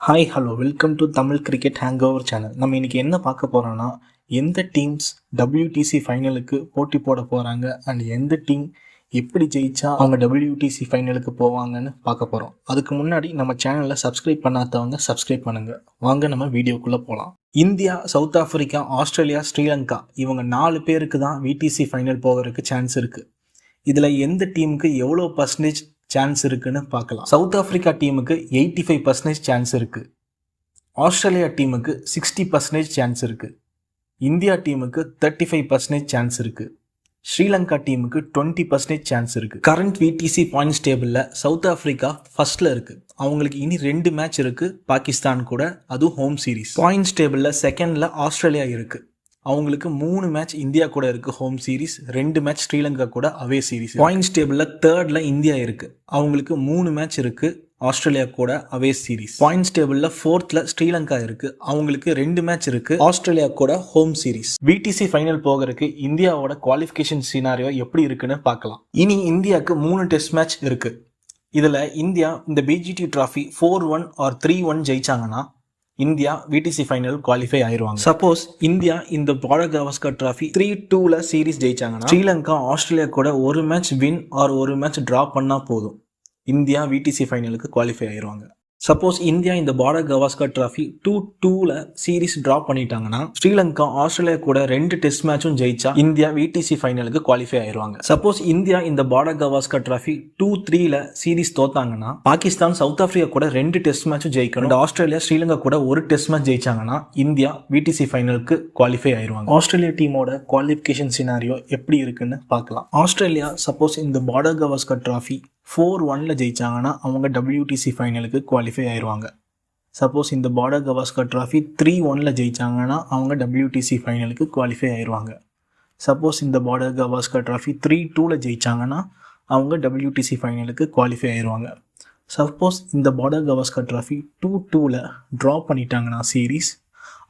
Hi hello welcome to Tamil cricket hangover channel. நம்ம இன்றைக்கி என்ன பார்க்க போகிறோன்னா, எந்த டீம்ஸ் WTC ஃபைனலுக்கு போட்டி போட போகிறாங்க அண்ட் எந்த டீம் எப்படி ஜெயிச்சா அவங்க WTC ஃபைனலுக்கு போவாங்கன்னு பார்க்க போகிறோம். அதுக்கு முன்னாடி நம்ம சேனலில் சப்ஸ்கிரைப் பண்ணாதவங்க சப்ஸ்கிரைப் பண்ணுங்கள். வாங்க நம்ம வீடியோக்குள்ளே போகலாம். India, south Africa, Australia, Sri Lanka இவங்க 4 பேருக்கு தான் VTC ஃபைனல் போகிறதுக்கு சான்ஸ் இருக்குது. இதில் எந்த டீமுக்கு எவ்வளோ பர்சன்டேஜ் சான்ஸ் இருக்குன்னு பார்க்கலாம். சவுத் ஆஃப்ரிக்கா டீமுக்கு 85% சான்ஸ் இருக்குது. ஆஸ்திரேலியா டீமுக்கு 60% சான்ஸ் இருக்குது. இந்தியா டீமுக்கு 35% சான்ஸ் இருக்குது. ஸ்ரீலங்கா டீமுக்கு 20% சான்ஸ் இருக்குது. கரண்ட் VTC பாயிண்ட்ஸ் டேபிளில் சவுத் ஆஃப்ரிக்கா ஃபர்ஸ்ட்டில் இருக்குது. அவங்களுக்கு இனி 2 மேட்ச் இருக்குது பாகிஸ்தான் கூட, அதுவும் ஹோம் சீரீஸ். பாயிண்ட்ஸ் டேபிளில் செகண்டில் ஆஸ்திரேலியா இருக்குது. அவங்களுக்கு 3 மேட்ச் இந்தியா கூட இருக்குது ஹோம் சீரீஸ், 2 மேட்ச் ஸ்ரீலங்கா கூட அவே சீரீஸ். பாயிண்ட்ஸ் டேபிளில் தேர்டில் இந்தியா இருக்குது. அவங்களுக்கு 3 மேட்ச் இருக்குது ஆஸ்திரேலியா கூட அவே சீரீஸ். பாயிண்ட்ஸ் டேபிளில் ஃபோர்த்தில் ஸ்ரீலங்கா இருக்குது. அவங்களுக்கு 2 மேட்ச் இருக்குது ஆஸ்திரேலியா கூட ஹோம் சீரீஸ். VTC ஃபைனல் போகிறதுக்கு இந்தியாவோட குவாலிஃபிகேஷன் சினாரியோ எப்படி இருக்குன்னு பார்க்கலாம். இனி இந்தியாவுக்கு 3 டெஸ்ட் மேட்ச் இருக்குது. இதில் இந்தியா இந்த BGT ட்ராஃபி 4-1 ஆர் 3-1 ஜெயிச்சாங்கன்னா இந்தியா VTC ஃபைனல் குவாலிஃபை ஆயிடுவாங்க. சப்போஸ் இந்தியா இந்த பார்டர் கவாஸ்கர் ட்ராஃபி 3-2 சீரீஸ் ஜெயிச்சாங்கன்னா ஸ்ரீலங்கா ஆஸ்திரேலியா கூட ஒரு மேட்ச் வின் ஆர் ஒரு மேட்ச் ட்ரா பண்ணால் போதும், இந்தியா VTC ஃபைனலுக்கு குவாலிஃபை ஆயிடுவாங்க. சப்போஸ் இந்தியா இந்த Border Gavaskar trophy 2-2 series draw பண்ணிட்டாங்கன்னா ஸ்ரீலங்கா ஆஸ்திரேலியா கூட 2 டெஸ்ட் மேட்சும் ஜெயிச்சா இந்தியா VTC ஃபைனலுக்கு குவாலிஃபை ஆயிடுவாங்க. சப்போஸ் இந்தியா இந்த Border Gavaskar trophy 2-3 series தோத்தாங்கன்னா Pakistan South Africa கூட 2 டெஸ்ட் மேட்சும் ஜெயிக்கணும். ஆஸ்திரேலியா ஸ்ரீலங்கா கூட ஒரு டெஸ்ட் மேட்ச் ஜெயிச்சாங்கன்னா இந்தியா VTC ஃபைனலுக்கு குவாலிஃபை ஆயிடுவாங்க. ஆஸ்திரேலியா டீமோட குவாலிஃபிகேஷன் சினாரியோ எப்படி இருக்குன்னு பார்க்கலாம். ஆஸ்திரேலியா சப்போஸ் இந்த பார்டர் கவாஸ்கர் ட்ராஃபி 4-1 ஜெயிச்சாங்கன்னா அவங்க WTC ஃபைனலுக்கு குவாலிஃபை ஆயிடுவாங்க. சப்போஸ் இந்த பார்டர் கவாஸ்கர் ட்ராஃபி 3-1 ஜெயிச்சாங்கன்னா அவங்க WTC ஃபைனலுக்கு குவாலிஃபை ஆயிடுவாங்க. சப்போஸ் இந்த பார்டர் கவாஸ்கர் ட்ராஃபி 3-2 ஜெயிச்சாங்கன்னா அவங்க WTC ஃபைனலுக்கு குவாலிஃபை ஆயிடுவாங்க. சப்போஸ் இந்த பார்டர் கவாஸ்கர் ட்ராஃபி 2-2 ட்ரா பண்ணிட்டாங்கன்னா சீரீஸ்,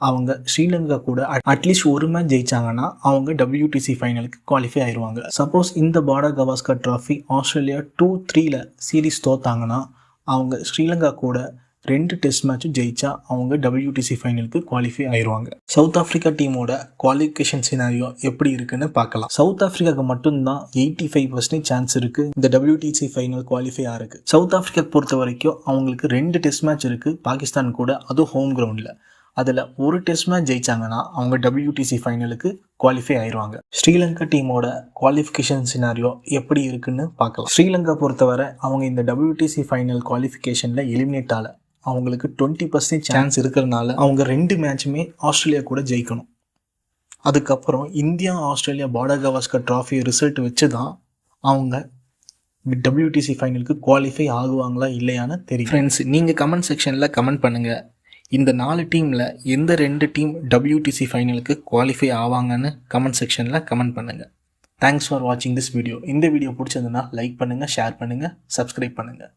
அவங்க ஸ்ரீலங்கா கூட அட்லீஸ்ட் ஒரு மேட்ச் ஜெயிச்சாங்கன்னா அவங்க WTC ஃபைனலுக்கு குவாலிஃபை ஆயிடுவாங்க. சப்போஸ் இந்த Border Gavaskar trophy Australia 2-3 series தோத்தாங்கன்னா அவங்க ஸ்ரீலங்கா கூட 2 டெஸ்ட் மேட்சும் ஜெயிச்சா அவங்க WTC ஃபைனலுக்கு குவாலிஃபை ஆயிடுவாங்க. சவுத் ஆஃப்ரிக்கா டீமோட குவாலிஃபிகேஷன் சினாரியோ எப்படி இருக்குன்னு பார்க்கலாம். சவுத் ஆஃப்ரிக்காவுக்கு மட்டும்தான் 85% சான்ஸ் இருக்குது இந்த WTC ஃபைனல் குவாலிஃபை ஆகிருக்கு. சவுத் ஆஃப்ரிக்கா பொறுத்த வரைக்கும் அவங்களுக்கு 2 டெஸ்ட் மேட்ச் இருக்குது பாகிஸ்தான் கூட, அதுவும் ஹோம் கிரவுண்டில். அதில் ஒரு டெஸ்ட் மேட்ச் ஜெயிச்சாங்கன்னா அவங்க WTC ஃபைனலுக்கு குவாலிஃபை ஆயிடுவாங்க. ஸ்ரீலங்கா டீமோட குவாலிஃபிகேஷன் சினாரியோ எப்படி இருக்குன்னு பார்க்கலாம். ஸ்ரீலங்கா பொறுத்தவரை அவங்க இந்த WTC ஃபைனல் குவாலிஃபிகேஷனில் எலிமினேட் ஆகலை. அவங்களுக்கு 20% சான்ஸ் இருக்கிறதுனால அவங்க 2 மேட்சுமே ஆஸ்திரேலியா கூட ஜெயிக்கணும். அதுக்கப்புறம் India Australia border Gavaskar trophy result வச்சு தான் அவங்க WTC ஃபைனலுக்கு குவாலிஃபை ஆகுவாங்களா இல்லையான்னு தெரியும். ஃப்ரெண்ட்ஸ், நீங்கள் கமெண்ட் செக்ஷனில் கமெண்ட் பண்ணுங்கள், இந்த 4 டீமில் எந்த 2 டீம் WTC ஃபைனலுக்கு குவாலிஃபை ஆவாங்கன்னு கமெண்ட் செக்ஷனில் கமெண்ட் பண்ணுங்கள். தேங்க்ஸ் ஃபார் வாட்சிங் திஸ் வீடியோ. இந்த வீடியோ பிடிச்சதுன்னா லைக் பண்ணுங்கள், ஷேர் பண்ணுங்கள், சப்ஸ்கிரைப் பண்ணுங்கள்.